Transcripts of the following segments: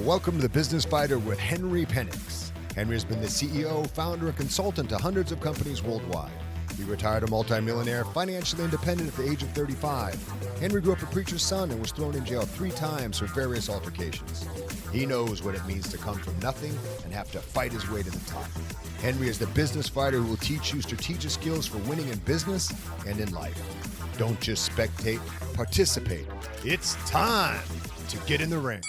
Welcome to The Business Fighter with Henry Penix. Henry has been the CEO, founder, and consultant to hundreds of companies worldwide. He retired a multimillionaire, financially independent at the age of 35. Henry grew up a preacher's son and was thrown in jail 3 times for various altercations. He knows what it means to come from nothing and have to fight his way to the top. Henry is the business fighter who will teach you strategic skills for winning in business and in life. Don't just spectate, participate. It's time to get in the ring.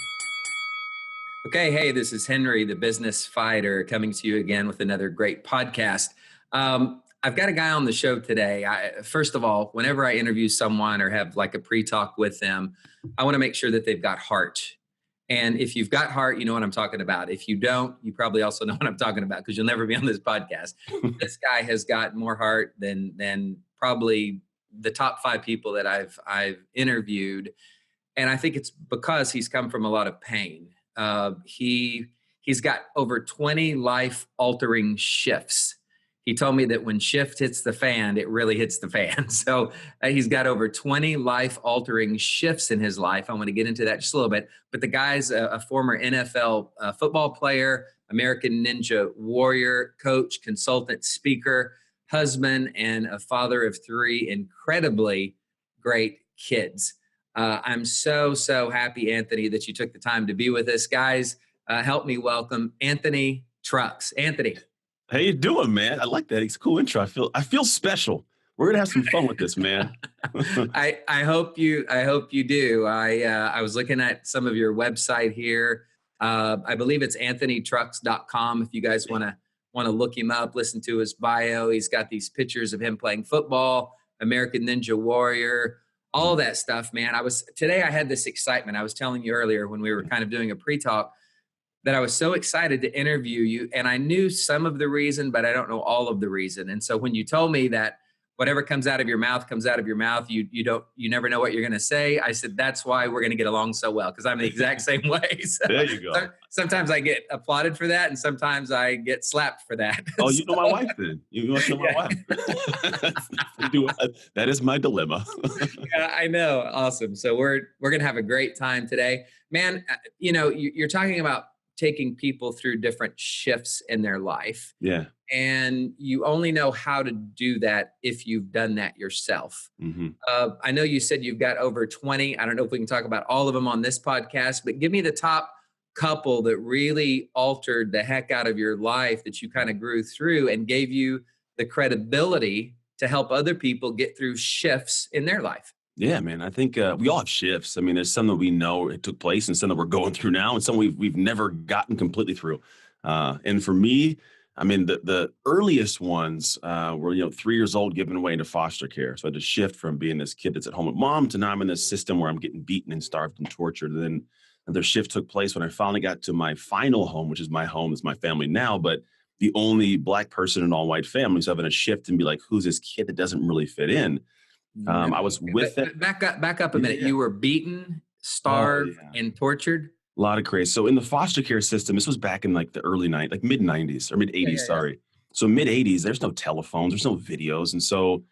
Okay, hey, this is Henry, the business fighter, coming to you again with another great podcast. I've got a guy on the show today. First of all, whenever I interview someone or have like a pre-talk with them, I want to make sure that they've got heart. And if you've got heart, you know what I'm talking about. If you don't, you probably also know what I'm talking about because you'll never be on this podcast. This guy has got more heart than probably the top 5 people that I've interviewed. And I think it's because he's come from a lot of pain. He's got over 20 life-altering shifts. He told me that when shift hits the fan, it really hits the fan. So he's got over 20 life-altering shifts in his life. I want to get into that just a little bit. But the guy's a former NFL football player, American Ninja Warrior, coach, consultant, speaker, husband, and a father of 3 incredibly great kids. I'm so happy, Anthony, that you took the time to be with us. Guys, help me welcome Anthony Trucks. Anthony. How you doing, man? I like that. It's a cool intro. I feel special. We're gonna have some fun with this, man. I hope you do. I was looking at some of your website here. I believe it's anthonytrucks.com. If you guys want to look him up, listen to his bio. He's got these pictures of him playing football, American Ninja Warrior, all that stuff, man. Today I had this excitement. I was telling you earlier when we were kind of doing a pre-talk that I was so excited to interview you, and I knew some of the reason, but I don't know all of the reason. And so when you told me that whatever comes out of your mouth comes out of your mouth, you never know what you're going to say, I said that's why we're going to get along so well, because I'm the exact same way. So there you go. Sometimes I get applauded for that, and sometimes I get slapped for that. Oh, you know my wife then. You must know my wife. That is my dilemma. Yeah, I know. Awesome. So we're going to have a great time today. Man, you're talking about taking people through different shifts in their life. Yeah. And you only know how to do that if you've done that yourself. Mm-hmm. I know you said you've got over 20. I don't know if we can talk about all of them on this podcast, but give me the top couple that really altered the heck out of your life that you kind of grew through and gave you the credibility to help other people get through shifts in their life. Yeah, man. I think we all have shifts. I mean, there's some that we know it took place and some that we're going through now and some we've never gotten completely through. And for me, I mean, the earliest ones were, 3 years old, given away into foster care. So I had to shift from being this kid that's at home with mom to now I'm in this system where I'm getting beaten and starved and tortured. And then another shift took place when I finally got to my final home, which is my home, it's my family now, but the only Black person in an all-white family. So having a shift and be like, who's this kid that doesn't really fit in? I was with that. Back up a minute. Yeah. You were beaten, starved, and tortured. A lot of crazy. So in the foster care system, this was back in like the early mid 90s or mid 80s. Sorry. So mid 80s, there's no telephones, there's no videos. And so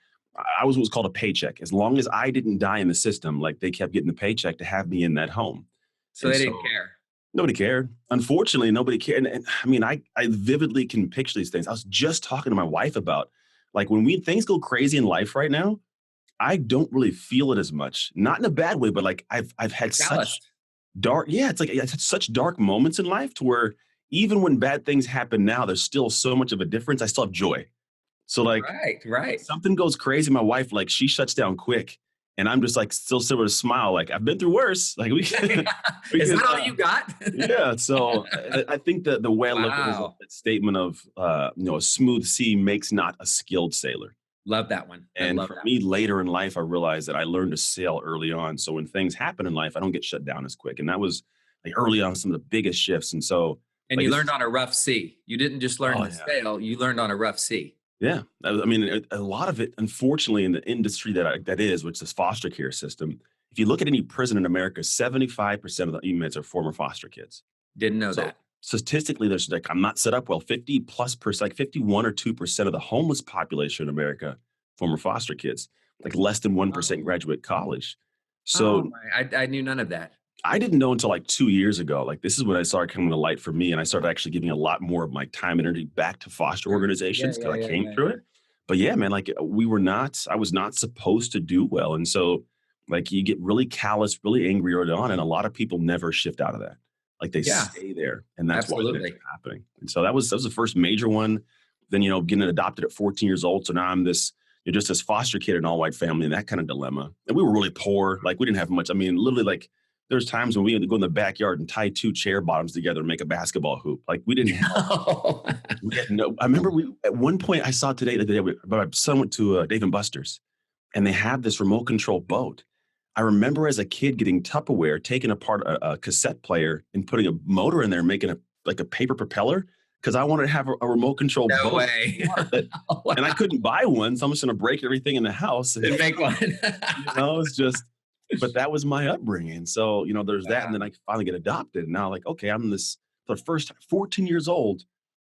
I was what's called a paycheck. As long as I didn't die in the system, like they kept getting the paycheck to have me in that home. So they didn't care. Nobody cared. Unfortunately, nobody cared. And I mean, I vividly can picture these things. I was just talking to my wife about like when things go crazy in life right now, I don't really feel it as much, not in a bad way, but like I've had such dark, it's like I've had such dark moments in life to where even when bad things happen now, there's still so much of a difference. I still have joy. So like, right. Something goes crazy. My wife, like she shuts down quick and I'm just like still sort of smile. Like I've been through worse. Like is that all you got? Yeah. So I think that the way I look at it is that statement of, a smooth sea makes not a skilled sailor. Love that one. And for me, later in life, I realized that I learned to sail early on. So when things happen in life, I don't get shut down as quick. And that was like early on some of the biggest shifts. And so, you learned on a rough sea. You didn't just learn to sail. You learned on a rough sea. Yeah. I mean, a lot of it, unfortunately, in the industry that is, which is foster care system. If you look at any prison in America, 75% of the inmates are former foster kids. Didn't know that. Statistically, there's like, I'm not set up well, 50+%, like 51 or 2% of the homeless population in America, former foster kids, like less than 1% graduate college. So I knew none of that. I didn't know until like 2 years ago. Like this is when I started coming to light for me, and I started actually giving a lot more of my time and energy back to foster Yeah, organizations yeah, because I yeah, came yeah, through yeah. it. But yeah, man, like I was not supposed to do well, and so like you get really callous, really angry early on, and a lot of people never shift out of that. Like they Yeah, stay there, and that's why it ends up absolutely. happening. And so that was the first major one. Then getting adopted at 14 years old, so now I'm this just this foster kid in an all white family, and that kind of dilemma. And we were really poor, like we didn't have much. I mean, literally like there's times when we had to go in the backyard and tie two chair bottoms together and make a basketball hoop. Like we had no. I remember we at one point I saw today the day my son went to Dave and Buster's, and they have this remote control boat. I remember as a kid getting Tupperware, taking apart a cassette player and putting a motor in there, making a paper propeller because I wanted to have a remote control No boat. way. And I Wow. couldn't buy one, so I'm just going to break everything in the house. And To make one. it's just. But that was my upbringing. So there's that, and then Wow. I finally get adopted. And now, like, okay, I'm this for the first 14 years old.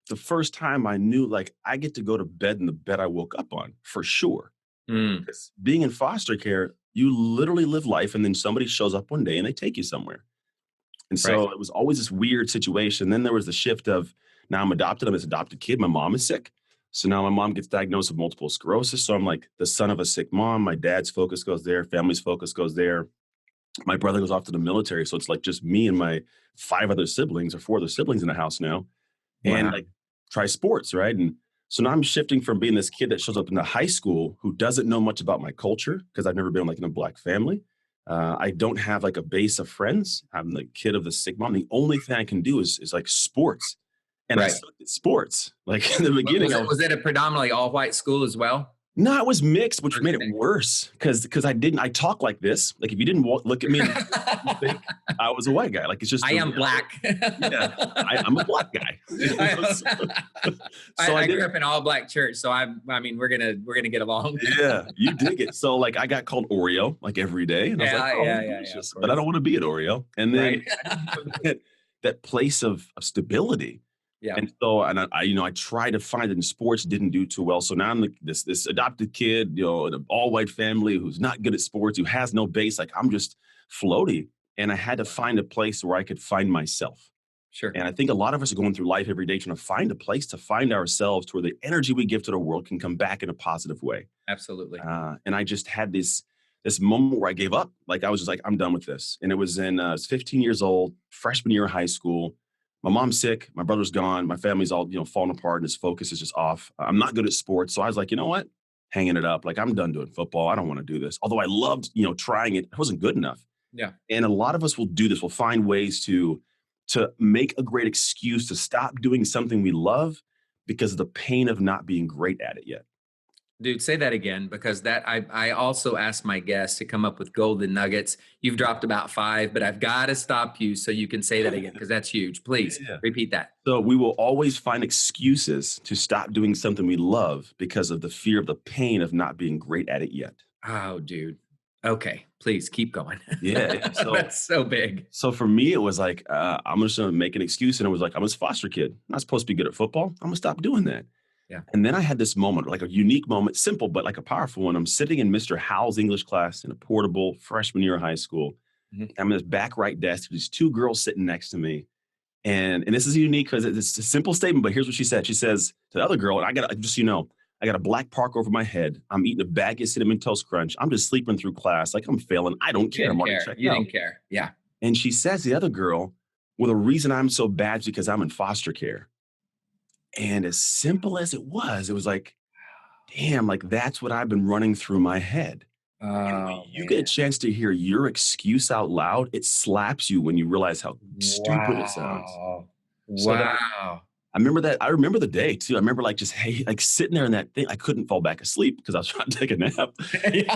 The first time I knew, like, I get to go to bed in the bed I woke up on for sure. Mm, 'Cause being in foster care, you literally live life, and then somebody shows up one day and they take you somewhere. And right. so it was always this weird situation. Then there was the shift of now I'm adopted. I'm this adopted kid. My mom is sick. So now my mom gets diagnosed with multiple sclerosis. So I'm like the son of a sick mom. My dad's focus goes there. Family's focus goes there. My brother goes off to the military. So it's like just me and my five other siblings or four other siblings in the house now. And Wow. like try sports, right? And so now I'm shifting from being this kid that shows up in the high school who doesn't know much about my culture because I've never been like in a black family. I don't have like a base of friends. I'm the kid of the sick mom. The only thing I can do is like sports, and I Right. sucked at sports. Like in the beginning, Was it a predominantly all white school as well? no, it was mixed, which Or is made it it worse because I talk like this. Like if you didn't look at me, and you think mixed? I was a white guy. Like it's just I the am reality. black. Yeah, I'm a black guy. So I I did. grew up in all black church, so I mean we're gonna get along. Yeah, you dig it. So like I got called Oreo like every day, and I was like, Yeah, oh, yeah, it's yeah, yeah, of delicious, but I course. don't want to be an Oreo. And then Right. I just put that place of stability. Yeah. And so, and I tried to find it in sports, didn't do too well. So now I'm this adopted kid, in an all white family who's not good at sports, who has no base. Like I'm just floaty, and I had to find a place where I could find myself. Sure. And I think a lot of us are going through life every day trying to find a place to find ourselves to where the energy we give to the world can come back in a positive way. Absolutely. And I just had this moment where I gave up. Like I was just like, I'm done with this. And it was I was 15 years old, freshman year of high school. My mom's sick. My brother's gone. My family's all falling apart, and his focus is just off. I'm not good at sports, so I was like, you know what? Hanging it up. Like I'm done doing football. I don't want to do this. Although I loved trying it, it wasn't good enough. Yeah. And a lot of us will do this. We'll find ways to make a great excuse to stop doing something we love because of the pain of not being great at it yet. Dude, say that again because I also asked my guests to come up with golden nuggets. You've dropped about 5, but I've got to stop you so you can say that again because that's huge. Please Yeah. repeat that. So we will always find excuses to stop doing something we love because of the fear of the pain of not being great at it yet. Oh, dude. Okay, please keep going. Yeah. So That's so big. so for me, it was like I'm just gonna make an excuse, and it was like I'm a foster kid. I'm not supposed to be good at football. I'm gonna stop doing that. Yeah. And then I had this moment, like a unique moment, simple but like a powerful one. I'm sitting in Mr. Howell's English class in a portable freshman year of high school. Mhm. I'm in this back right desk. There's 2 girls sitting next to me. And this is unique because it's a simple statement, but here's what she said. She says to the other girl, and I got just I got a black park over my head. I'm eating a bag of Cinnamon Toast Crunch. I'm just sleeping through class. Like I'm failing. I don't You care. I'm didn't already care. checked You out. didn't care. Yeah. And she says to the other girl, well, the reason I'm so bad is because I'm in foster care. And as simple as it was like, damn, like that's what I've been running through my head. And when Oh, you get a man. chance to hear your excuse out loud, it slaps you when you realize how stupid it sounds. Wow. So that Wow. I remember the day too. I remember like just hey, like sitting there in that thing. I couldn't fall back asleep because I was trying to take a nap. Yeah.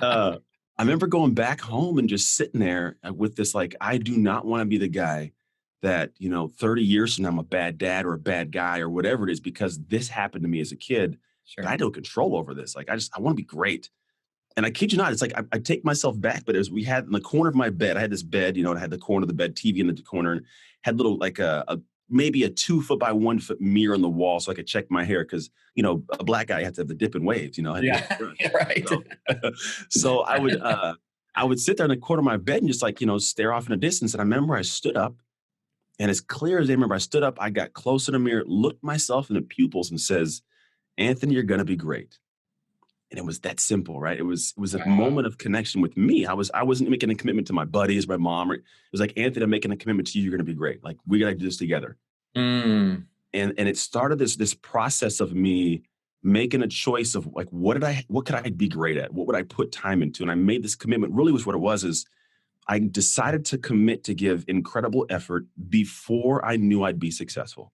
Uh, I remember going back home and just sitting there with this, like, I do not want to be the guy that, 30 years from now I'm a bad dad or a bad guy or whatever it is, because this happened to me as a kid. But I Sure. had no control over this. Like, I want to be great. And I kid you not, it's like I take myself back, but as we had in the corner of my bed, I had this bed, and I had the corner of the bed, TV in the corner, and had little like maybe a 2 foot by 1 foot mirror on the wall so I could check my hair because a black guy had to have the dip and waves, I had to Yeah. get it done. Right. So, so I would I would sit there in the corner of my bed and just like, stare off in the distance. And I remember I stood up, and as clear as I remember, I stood up, I got close to the mirror, looked myself in the pupils and says, Anthony, you're going to be great. And it was that simple, right? It was a Wow. moment of connection with me. I wasn't making a commitment to my buddies, my mom. It was like, Anthony, I'm making a commitment to you. You're going to be great. Like, we got to do this together. Mm. And it started this process of me making a choice of like, what could I be great at? What would I put time into? And I made this commitment. Really was what it was is I decided to commit to give incredible effort before I knew I'd be successful.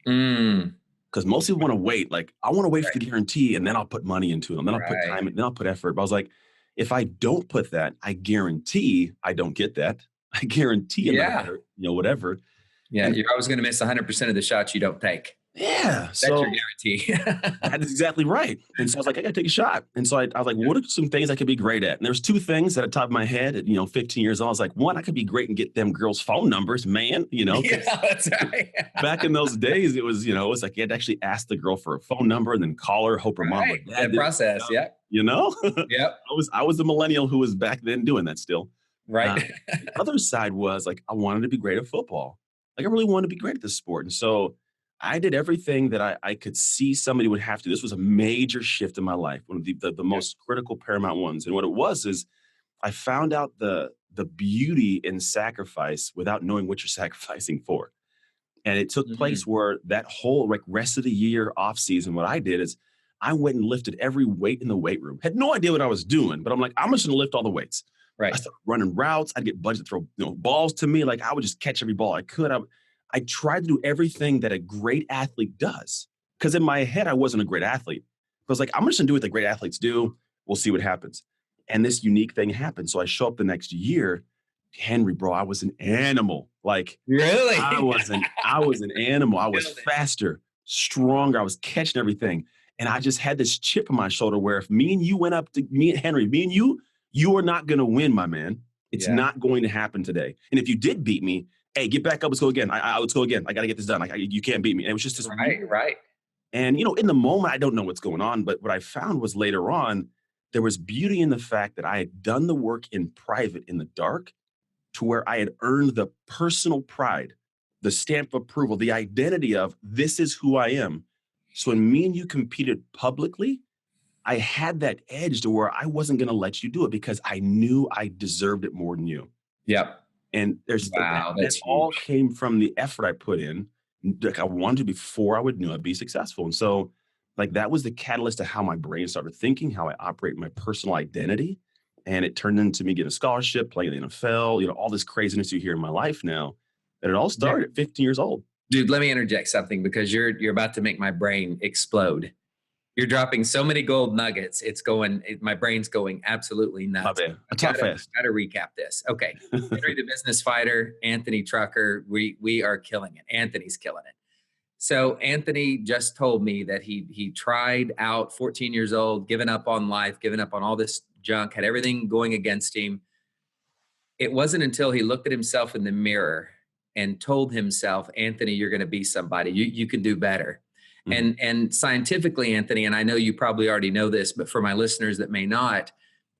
Mm. Because most people want to wait. Like, I want to wait for Right. the guarantee, and then I'll put money into them. Then I'll put Right. time, and then I'll put effort. But I was like, if I don't put that, I guarantee I don't get that. I guarantee I'm not Yeah. better, whatever. Yeah. And You're always going to miss 100% of the shots you don't take. yeah, That's your so guarantee. that is exactly right. And so I was like, I got to take a shot. And so I was like, what are some things I could be great at? And there's two things at the top of my head at, 15 years old. I was like, one, I could be great and get them girls' phone numbers, man, 'cause Yeah, that's right. back in those days, it was, it was like you had to actually ask the girl for a phone number and then call her, hope her mom or Right. dad That did, process. Yep. you know? Yep. I was the millennial who was back then doing that still. Uh, Right. the other side was like, I wanted to be great at football. Like, I really wanted to be great at this sport. And so I did everything that I could see somebody would have to. This was a major shift in my life, one of the Yeah. most critical, paramount ones. And what it was is I found out the beauty in sacrifice without knowing what you're sacrificing for. And it took Mhm. place where that whole like rest of the year off season, what I did is I went and lifted every weight in the weight room. Had no idea what I was doing, but I'm like, I'm just gonna lift all the weights. I Right. started running routes. I'd get buddies to throw balls to me. Like, I would just catch every ball I could. I tried to do everything that a great athlete does. Because in my head, I wasn't a great athlete. I was like, I'm just gonna do what the great athletes do. We'll see what happens. And this unique thing happened. So I show up the next year. Henry, bro, I was an animal. Like, I Really? was an I was an animal. I was Killed it. faster, stronger. I was catching everything. And I just had this chip on my shoulder where if me and you went up to me and Henry, me and you are not going to win, my man. It's Yeah. not going to happen today. And if you did beat me, hey, get back up. Let's go again. Let's go again. I got to get this done. You can't beat me. And it was just this Right. weird. Right. And, in the moment, I don't know what's going on. But what I found was later on, there was beauty in the fact that I had done the work in private in the dark to where I had earned the personal pride, the stamp of approval, the identity of this is who I am. So when me and you competed publicly, I had that edge to where I wasn't going to let you do it because I knew I deserved it more than you. Yep. And there's Wow. that That's all huge. came from the effort I put in. Like, I wanted to before I would knew I'd be successful. And so like that was the catalyst to how my brain started thinking, how I operate my personal identity. And it turned into me getting a scholarship, playing in the NFL, all this craziness you hear in my life now. And it all started at 15 years old. Dude, let me interject something because you're about to make my brain explode. You're dropping so many gold nuggets. My brain's going absolutely My nuts. bad. I I've talk got fast. to recap this. Okay. Henry the business fighter, Anthony Trucker, we are killing it. Anthony's killing it. So Anthony just told me that he tried out 14 years old, given up on life, given up on all this junk, had everything going against him. It wasn't until he looked at himself in the mirror and told himself, Anthony, you're going to be somebody. You can do better. Mhm. And scientifically, Anthony, and I know you probably already know this, but for my listeners that may not,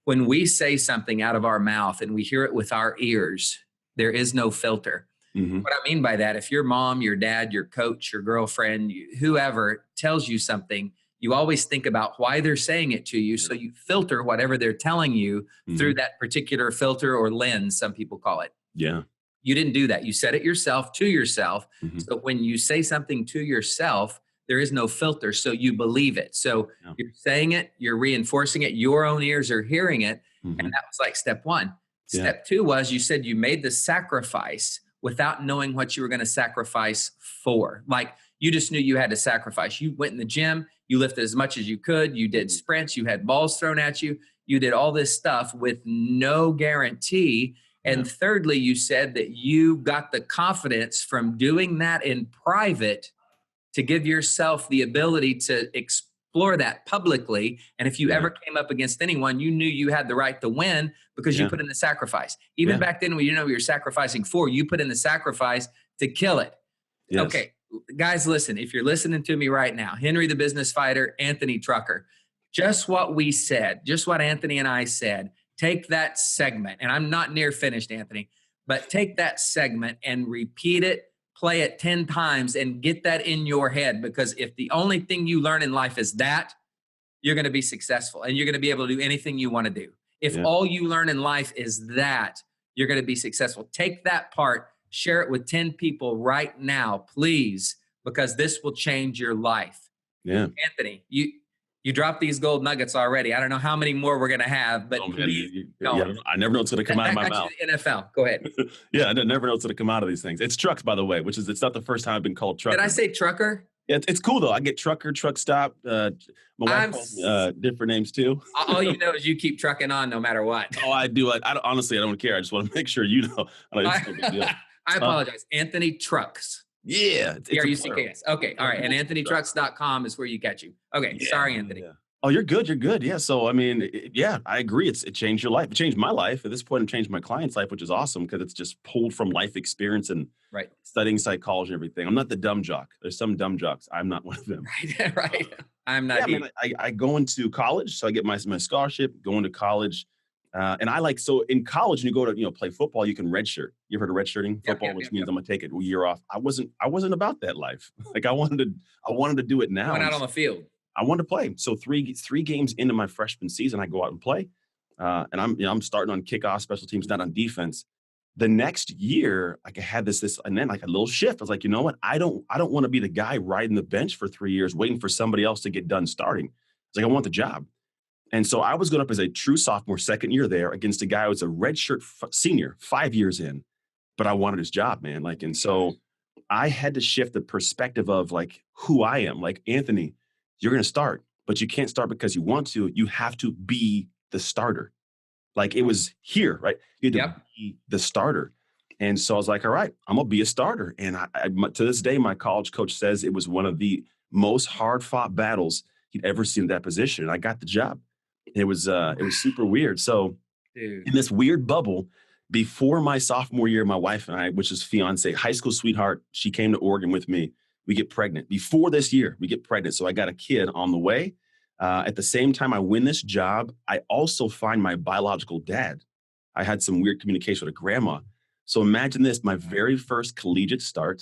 when we say something out of our mouth and we hear it with our ears, there is no filter. Mhm. What I mean by that, if your mom, your dad, your coach, your girlfriend, whoever tells you something, you always think about why they're saying it to you. So you filter whatever they're telling you through Mhm. that particular filter or lens, some people call it. Yeah. You didn't do that. You said it yourself to yourself. Mhm. So when you say something to yourself, there is no filter. So you believe it. So Yeah. you're saying it, you're reinforcing it. Your own ears are hearing it. And Mhm. that was like step one. Yeah. Step two was you said you made the sacrifice without knowing what you were going to sacrifice for. Like you just knew you had to sacrifice. You went in the gym, you lifted as much as you could, you did sprints, you had balls thrown at you, you did all this stuff with no guarantee. And Yeah. thirdly, you said that you got the confidence from doing that in private to give yourself the ability to explore that publicly. And if you Yeah. ever came up against anyone, you knew you had the right to win because you Yeah. put in the sacrifice. Even Yeah. back then, when you know what you're sacrificing for, you put in the sacrifice to kill it. Yes. Okay, guys, listen, if you're listening to me right now, Henry the business fighter, Anthony Trucker, just what we said, just what Anthony and I said take that segment, and I'm not near finished, Anthony, but take that segment and repeat it, play it 10 times and get that in your head. Because if the only thing you learn in life is that, you're going to be successful and you're going to be able to do anything you want to do. If all you learn in life is that, you're going to be successful. Take that part, share it with 10 people right now, please, because this will change your life. Yeah. Anthony, you dropped these gold nuggets already. I don't know how many more we're going to have, but please, I never know what's going to come out of my mouth. The NFL. Go ahead. Yeah, I never know what's going to come out of these things. It's trucks, by the way, it's not the first time I've been called trucker. Did I say trucker? Yeah, it's cool though. I get trucker, truck stop. My wife calls me, different names too. All you know is you keep trucking on no matter what. Oh, I do. Honestly, I don't care. I just want to make sure you know. I apologize. Anthony Trucks. Yeah. Trucks. Okay. All right. And AnthonyTrucks.com is where you catch you. Okay. Yeah, sorry, Anthony. Yeah. Oh, you're good. You're good. Yeah. So, I mean, I agree. It changed your life. It changed my life. At this point, it changed my client's life, which is awesome because it's just pulled from life experience and studying psychology and everything. I'm not the dumb jock. There's some dumb jocks. I'm not one of them. Right. I'm not. Yeah, man, I go into college. So I get my scholarship, go into college. And so in college, when you go to, play football, you can redshirt. You ever heard of redshirting football, which means I'm going to take a year off. I wasn't about that life. Like I wanted to do it now. Went out on the field. I wanted to play. So three games into my freshman season, I go out and play. And I'm starting on kickoff, special teams, not on defense. The next year, I had this, and then like a little shift. I was like, you know what? I don't want to be the guy riding the bench for 3 years, waiting for somebody else to get done starting. It's like, I want the job. And so I was going up as a true sophomore, second year there against a guy who was a redshirt senior, 5 years in, but I wanted his job, man. And so I had to shift the perspective of like who I am. Like, Anthony, you're going to start, but you can't start because you want to. You have to be the starter. Like it was here, right? You had to be the starter. And so I was like, all right, I'm going to be a starter. And to this day, my college coach says it was one of the most hard fought battles he'd ever seen in that position. And I got the job. It was super weird. So in this weird bubble, before my sophomore year, my wife and I, which is fiance, high school sweetheart, she came to Oregon with me. We get pregnant. Before this year, we get pregnant. So I got a kid on the way. At the same time I win this job, I also find my biological dad. I had some weird communication with a grandma. So imagine this, my very first collegiate start.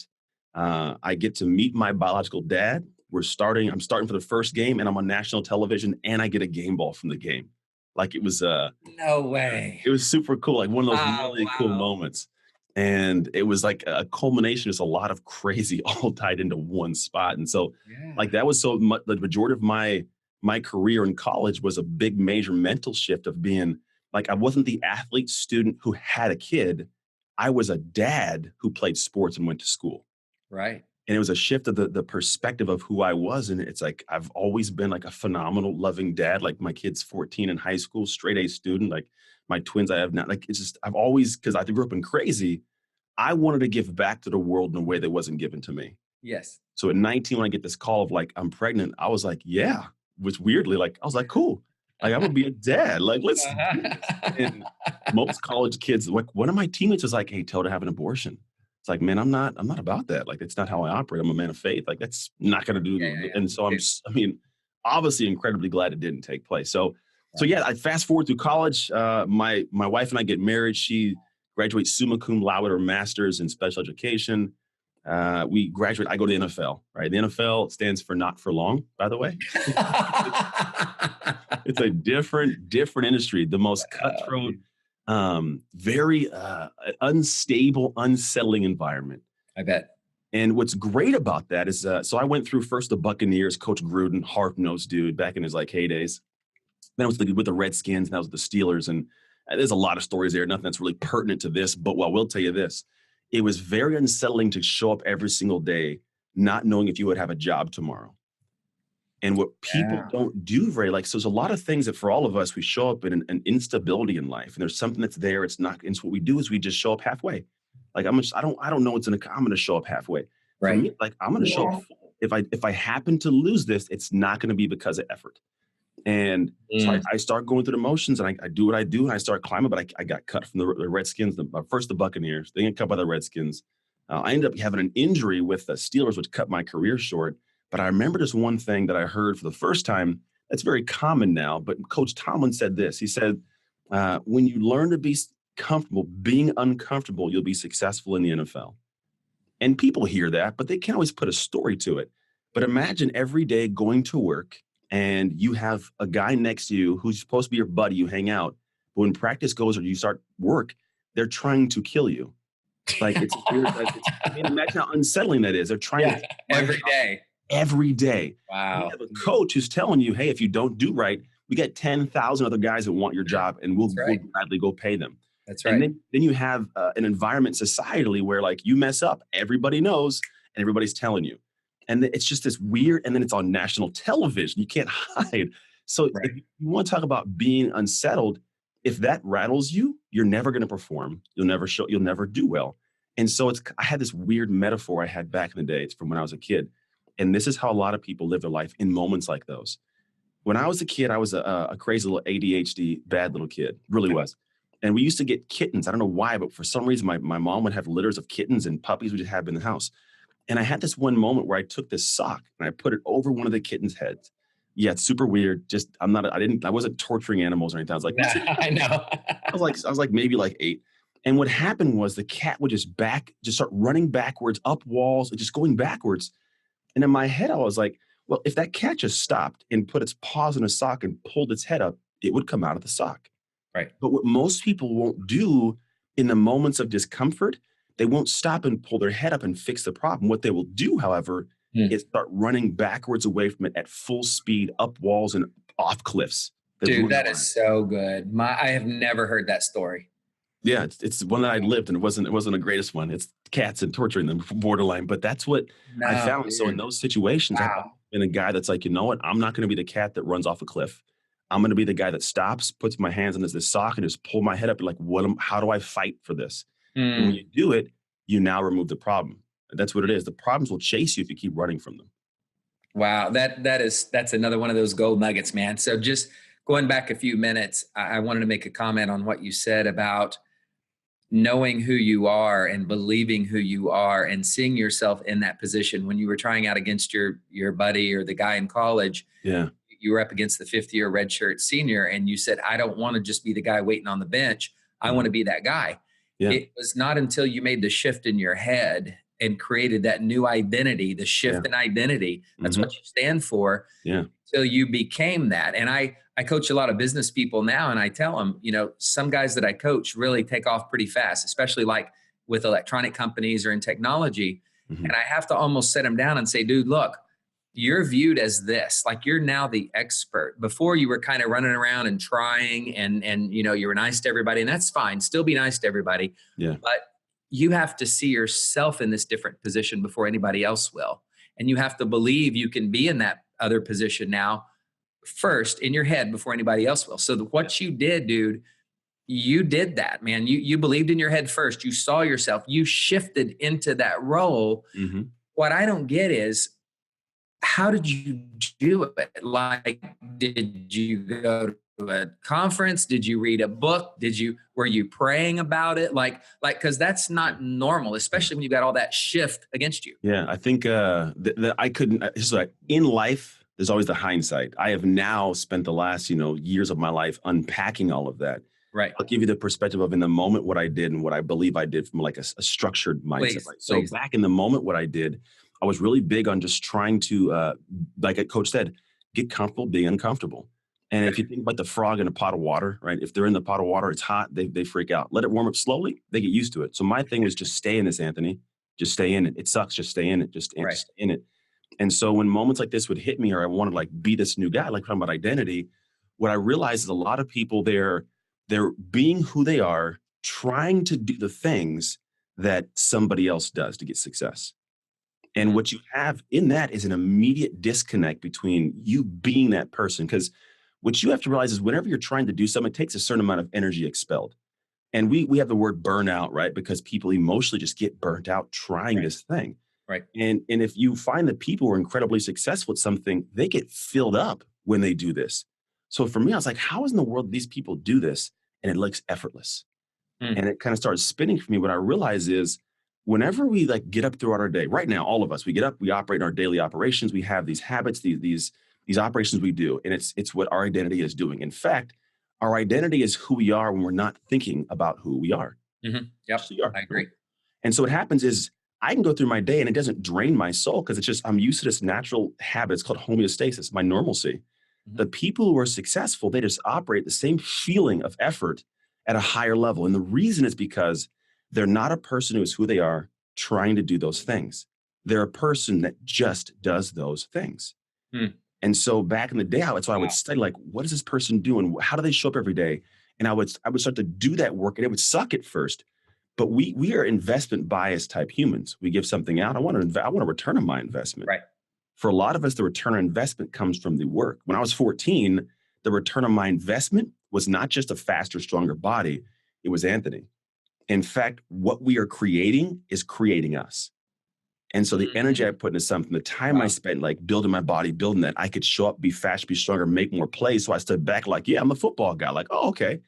I get to meet my biological dad. I'm starting for the first game and I'm on national television and I get a game ball from the game. Like it was no way. It was super cool. Like one of those really cool moments. And it was like a culmination, just a lot of crazy all tied into one spot. And so like that was so much, the majority of my career in college was a big major mental shift of being like, I wasn't the athlete student who had a kid. I was a dad who played sports and went to school. Right. And it was a shift of the perspective of who I was. And it's like, I've always been like a phenomenal, loving dad. Like my kid's 14 in high school, straight A student. Like my twins I have now. Like it's just, I've always, because I grew up in crazy, I wanted to give back to the world in a way that wasn't given to me. Yes. So at 19, when I get this call of like, I'm pregnant, I was like, yeah. Which weirdly, like, I was like, cool. Like, I'm going to be a dad. Like, let's do this. And most college kids, like one of my teammates was like, hey, tell her to have an abortion. It's like, man, I'm not about that. Like, it's not how I operate. I'm a man of faith. Like, that's not going to do. Yeah. And so obviously incredibly glad it didn't take place. So I fast forward through college. My wife and I get married. She graduates summa cum laude with her master's in special education. We graduate. I go to the NFL, right? The NFL stands for not for long, by the way. It's a different industry, the most cutthroat, very unstable, unsettling environment. I bet. And what's great about that is, so I went through first the Buccaneers, Coach Gruden, hard-nosed dude back in his like heydays. Then I was with the Redskins, and that was the Steelers. And there's a lot of stories there, nothing that's really pertinent to this, but I will tell you this. It was very unsettling to show up every single day, not knowing if you would have a job tomorrow. And what people don't do so there's a lot of things that for all of us, we show up in an instability in life, and there's something that's there. It's not. And so what we do is we just show up halfway. Like I don't know what's I'm going to show up halfway. Right. For me, like I'm going to show up full. If I happen to lose this, it's not going to be because of effort. And so I start going through the motions, and I do what I do, and I start climbing. But I got cut from the Redskins, first the Buccaneers, then get cut by the Redskins. I ended up having an injury with the Steelers, which cut my career short. But I remember this one thing that I heard for the first time that's very common now. But Coach Tomlin said this. He said, When you learn to be comfortable, being uncomfortable, you'll be successful in the NFL. And people hear that, but they can't always put a story to it. But imagine every day going to work and you have a guy next to you who's supposed to be your buddy, you hang out. But when practice goes or you start work, they're trying to kill you. Like it's weird. I mean, imagine how unsettling that is. They're trying to every day. Every day. Wow. You have a coach who's telling you, hey, if you don't do right, we got 10,000 other guys that want your job and we'll gladly go pay them. That's right. And then you have an environment societally where like you mess up, everybody knows and everybody's telling you. And it's just this weird, and then it's on national television. You can't hide. So if you want to talk about being unsettled, if that rattles you, you're never going to perform. You'll never do well. And so I had this weird metaphor I had back in the day. It's from when I was a kid. And this is how a lot of people live their life in moments like those. When I was a kid, I was a crazy little ADHD, bad little kid, really was. And we used to get kittens. I don't know why, but for some reason, my mom would have litters of kittens and puppies we just have in the house. And I had this one moment where I took this sock and I put it over one of the kittens' heads. Yeah, it's super weird. Just I wasn't torturing animals or anything. I was like, I know. I was like maybe like 8. And what happened was the cat would just start running backwards, up walls, just going backwards. And in my head, I was like, well, if that cat just stopped and put its paws in a sock and pulled its head up, it would come out of the sock. Right. But what most people won't do in the moments of discomfort, they won't stop and pull their head up and fix the problem. What they will do, however, is start running backwards away from it at full speed, up walls and off cliffs. Dude, that is so good. I have never heard that story. Yeah, it's one that I lived, and it wasn't the greatest one. It's cats and torturing them, borderline. But that's what I found. Dude. So in those situations, I've been a guy that's like, you know what? I'm not going to be the cat that runs off a cliff. I'm going to be the guy that stops, puts my hands on this sock, and just pull my head up. Like, how do I fight for this? And when you do it, you now remove the problem. And that's what it is. The problems will chase you if you keep running from them. Wow, that's another one of those gold nuggets, man. So just going back a few minutes, I wanted to make a comment on what you said about knowing who you are and believing who you are and seeing yourself in that position. When you were trying out against your buddy or the guy in college, you were up against the 5th-year redshirt senior, and you said, I don't want to just be the guy waiting on the bench. I want to be that guy. Yeah. It was not until you made the shift in your head and created that new identity, the shift in identity. That's what you stand for. Yeah. Till you became that. And I coach a lot of business people now, and I tell them, some guys that I coach really take off pretty fast, especially like with electronic companies or in technology. And I have to almost set them down and say, dude, look, you're viewed as this, like you're now the expert. Before you were kind of running around and trying and you were nice to everybody, and that's fine. Still be nice to everybody. Yeah. But you have to see yourself in this different position before anybody else will. And you have to believe you can be in that other position now first in your head before anybody else will. So what you did, dude, you did that, man. You believed in your head first. You saw yourself. You shifted into that role. What I don't get is, how did you do it? Like, did you go to a conference? Did you read a book? Were you praying about it? Like, cause that's not normal, especially when you got all that shift against you. Yeah. I think, that I couldn't, it's like in life, there's always the hindsight. I have now spent the last, years of my life unpacking all of that. Right. I'll give you the perspective of in the moment what I did and what I believe I did from like a structured mindset. So back in the moment, what I did, I was really big on just trying to, like a coach said, get comfortable being uncomfortable. And if you think about the frog in a pot of water, right? If they're in the pot of water, it's hot, they freak out. Let it warm up slowly, they get used to it. So my thing was just stay in this, Anthony. Just stay in it. It sucks. Just stay in it. Just stay in it. And so when moments like this would hit me, or I wanted to like be this new guy, like talking about identity, what I realized is a lot of people, they're being who they are, trying to do the things that somebody else does to get success. And what you have in that is an immediate disconnect between you being that person. Because what you have to realize is whenever you're trying to do something, it takes a certain amount of energy expelled. And we have the word burnout, right? Because people emotionally just get burnt out trying this thing. Right. And if you find that people are incredibly successful at something, they get filled up when they do this. So for me, I was like, how in the world do these people do this? And it looks effortless. And it kind of started spinning for me. What I realized is whenever we like get up throughout our day, right now, all of us, we get up, we operate in our daily operations. We have these habits, these operations we do. And it's what our identity is doing. In fact, Our identity is who we are when we're not thinking about who we are. Yep, Just who you are. I agree. And so what happens is I can go through my day and it doesn't drain my soul because it's just I'm used to this natural habit. It's called homeostasis, my normalcy. Mhm. The people who are successful, they just operate the same feeling of effort at a higher level. And the reason is because they're not a person who is who they are trying to do those things. They're a person that just does those things. Hmm. And so back in the day, so I would Wow. study like, what is this person doing? How do they show up every day? And I would start to do that work, and it would suck at first. But we are investment bias type humans. We give something out. I want a return on my investment. Right. For a lot of us, the return on investment comes from the work. When I was 14, the return on my investment was not just a faster, stronger body. It was Anthony. In fact, what we are creating is creating us. And so the energy I put into something, the time I spent like building my body, building that, I could show up, be fast, be stronger, make more plays. So I stood back like, yeah, I'm a football guy. Like, oh, okay.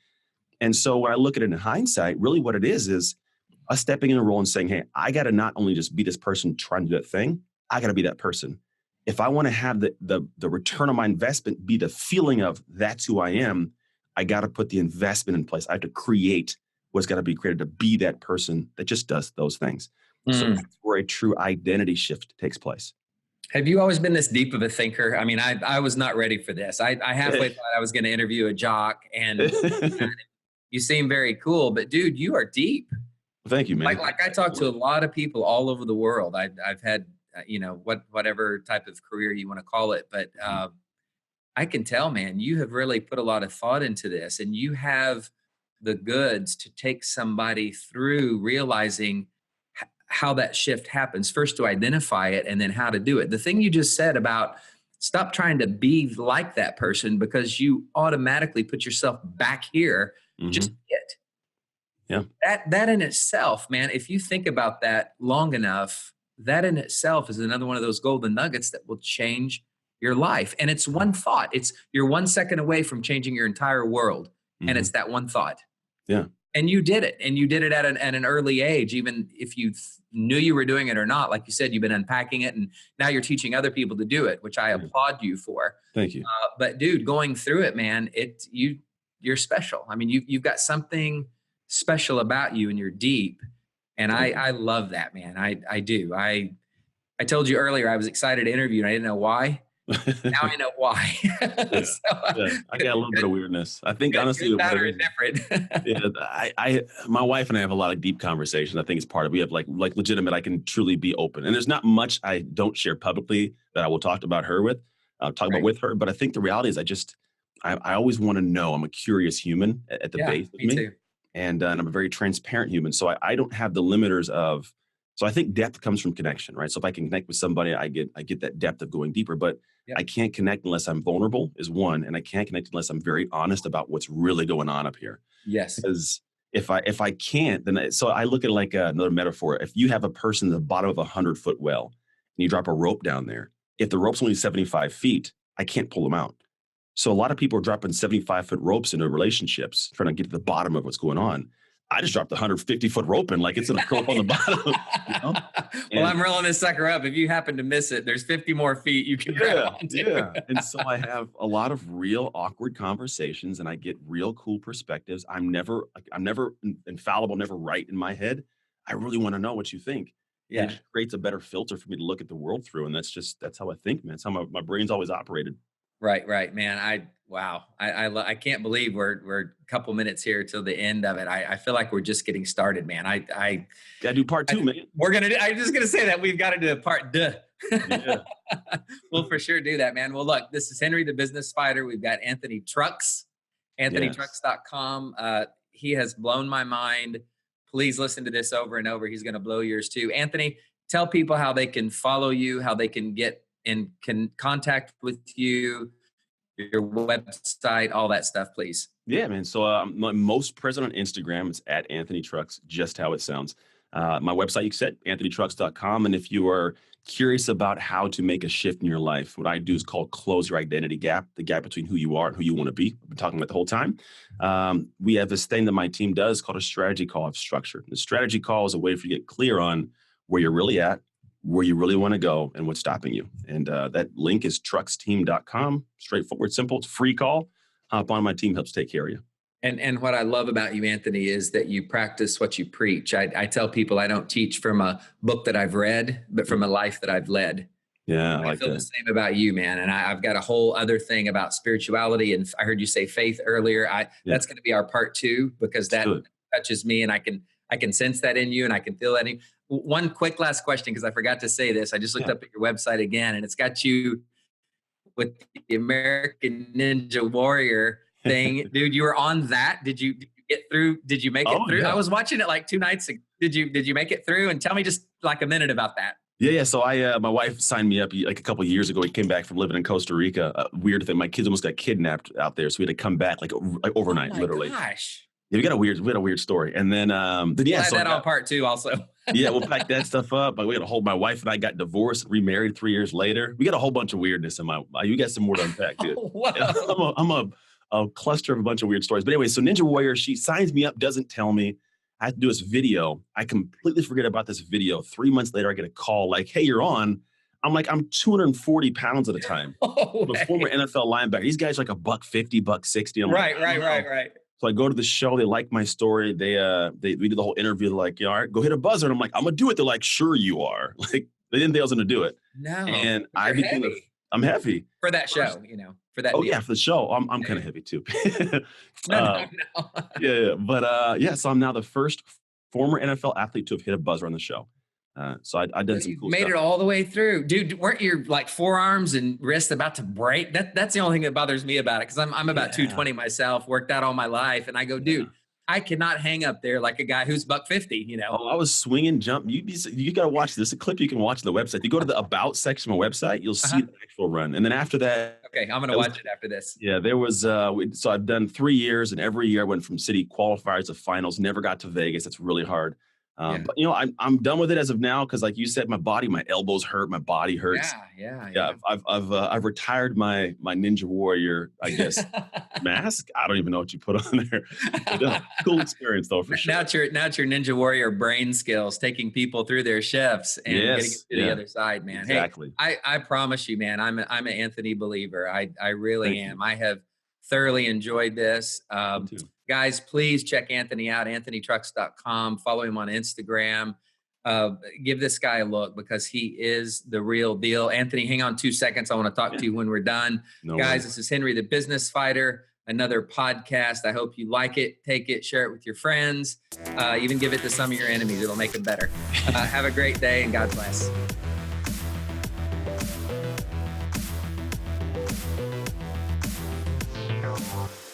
And so when I look at it in hindsight, really what it is us stepping in a role and saying, hey, I got to not only just be this person trying to do that thing, I got to be that person. If I want to have the return on my investment be the feeling of that's who I am, I got to put the investment in place. I have to create what's got to be created to be that person that just does those things. So that's where a true identity shift takes place. Have you always been this deep of a thinker? I mean, I was not ready for this. I halfway thought I was going to interview a jock, and you seem very cool, but dude, you are deep. Thank you, man. Like I talk to a lot of people all over the world. I've had, whatever type of career you want to call it, but I can tell, man, you have really put a lot of thought into this, and you have the goods to take somebody through realizing how that shift happens, first to identify it and then how to do it. The thing you just said about stop trying to be like that person because you automatically put yourself back here, just it. Yeah. That in itself, man, if you think about that long enough, that in itself is another one of those golden nuggets that will change your life. And it's one thought. You're 1 second away from changing your entire world. And it's that one thought. Yeah. And you did it. And you did it at an early age, even if you knew you were doing it or not. Like you said, you've been unpacking it, and now you're teaching other people to do it, which I applaud you for. Thank you. But dude, going through it, man, you're special. I mean, you've got something special about you, and you're deep. And I love that, man. I do. I told you earlier I was excited to interview, and I didn't know why. Now I know why. I got a little bit of weirdness. I think honestly, different. My wife and I have a lot of deep conversations. I think it's part of it. We have like legitimate. I can truly be open, and there's not much I don't share publicly that I will talk about about with her. But I think the reality is, I always want to know. I'm a curious human at the base of me, too. And I'm a very transparent human. So I don't have the limiters of. So I think depth comes from connection, right? So if I can connect with somebody, I get that depth of going deeper. But I can't connect unless I'm vulnerable is one, and I can't connect unless I'm very honest about what's really going on up here. Yes. Because if I can't, then so I look at like another metaphor. If you have a person at the bottom of 100-foot well and you drop a rope down there, if the rope's only 75 feet, I can't pull them out. So a lot of people are dropping 75-foot ropes into relationships, trying to get to the bottom of what's going on. I just dropped the 150-foot rope in like it's going to curl up on the bottom. Well, I'm rolling this sucker up. If you happen to miss it, there's 50 more feet you can grab onto. Yeah. And so I have a lot of real awkward conversations, and I get real cool perspectives. I'm never infallible, never right in my head. I really want to know what you think. Yeah. And it creates a better filter for me to look at the world through. And that's how I think, man. It's how my brain's always operated. Right, man. Wow. I can't believe we're a couple minutes here till the end of it. I feel like we're just getting started, man. I gotta do part two, man. I'm just gonna say that we've got to do a part two. Yeah. We'll for sure do that, man. Well, look, this is Henry, the business fighter. We've got Anthony Trucks, anthonytrucks.com. He has blown my mind. Please listen to this over and over. He's going to blow yours too. Anthony, tell people how they can follow you, how they can get in contact with you, your website, all that stuff, please. Yeah, man. So I'm most present on Instagram. It's at Anthony Trucks, just how it sounds. My website, you said, anthonytrucks.com. And if you are curious about how to make a shift in your life, what I do is called close your identity gap, the gap between who you are and who you want to be. I've been talking about the whole time. We have this thing that my team does called a strategy call of structure. The strategy call is a way for you to get clear on where you're really at, where you really want to go, and what's stopping you. And that link is trucksteam.com. Straightforward, simple. It's a free call. hop on my team, helps take care of you. And what I love about you, Anthony, is that you practice what you preach. I tell people I don't teach from a book that I've read, but from a life that I've led. Yeah, I I like feel the that. same about you, man. And I've got a whole other thing about spirituality. And I heard you say faith earlier. Yeah, That's going to be our part 2, because let's that do it. touches me, and I can sense that in you, and I can feel that in you. One quick last question, because I forgot to say this. I just looked Yeah. up at your website again, and it's got you with the American Ninja Warrior thing. Dude, you were on that. Did you get through? Did you make it Oh through? I yeah. was watching it like 2 nights ago. Did you make it through? And tell me just like a minute about that. Yeah. So my wife signed me up like a couple of years ago. We came back from living in Costa Rica. Weird thing. My kids almost got kidnapped out there. So we had to come back like overnight, Oh my literally. gosh. Yeah, we had a weird story. And then yeah. We'll add So that on part 2 also. yeah, we'll pack that stuff up. Like, we got a whole, my wife and I got divorced, remarried 3 years later. We got a whole bunch of weirdness in you got some more to unpack, dude. Whoa. I'm a cluster of a bunch of weird stories. But anyway, so Ninja Warrior, she signs me up, doesn't tell me. I have to do this video. I completely forget about this video. 3 months later, I get a call like, hey, you're on. I'm like, I'm 240 pounds at a time. I'm a former NFL linebacker. These guys are like $150, $160. I'm like, Right. so I go to the show. They like my story. we did the whole interview. They're like, all right, go hit a buzzer. And I'm like, I'm gonna do it. They're like, sure you are. Like, they didn't think I was gonna do it. No. And But I you're became heavy I'm heavy for that show, for that. Oh deal. yeah, for the show. I'm kind of heavy too. No. Yeah. But yeah, so I'm now the first former NFL athlete to have hit a buzzer on the show. So I did some You cool made stuff. it all the way through, dude. Weren't your like forearms and wrists about to break? That's the only thing that bothers me about it, because I'm about 220 myself, worked out all my life, and I go, dude, I cannot hang up there like a guy who's $150. Oh, I was swinging, jump. You got to watch this. A clip you can watch on the website. You go to the About section of my website, you'll see the actual run. And then after that, Okay, I'm gonna watch it after this. yeah, there was. So I've done 3 years, and every year I went from city qualifiers to finals. Never got to Vegas. That's really hard. But I'm done with it as of now, because, like you said, my elbows hurt, my body hurts. Yeah. I've retired my Ninja Warrior, I guess, mask. I don't even know what you put on there. But, cool experience though, for sure. Now it's your Ninja Warrior brain skills, taking people through their shifts and getting it to the other side, man. Exactly. Hey, I promise you, man, I'm an Anthony believer. I really am. I have thoroughly enjoyed this. Guys, please check Anthony out, anthonytrucks.com. Follow him on Instagram. Give this guy a look, because he is the real deal. Anthony, hang on 2 seconds. I want to talk to you when we're done. Guys, this is Henry the Business Fighter, another podcast. I hope you like it. Take it, share it with your friends. Even give it to some of your enemies. It'll make it better. Have a great day, and God bless.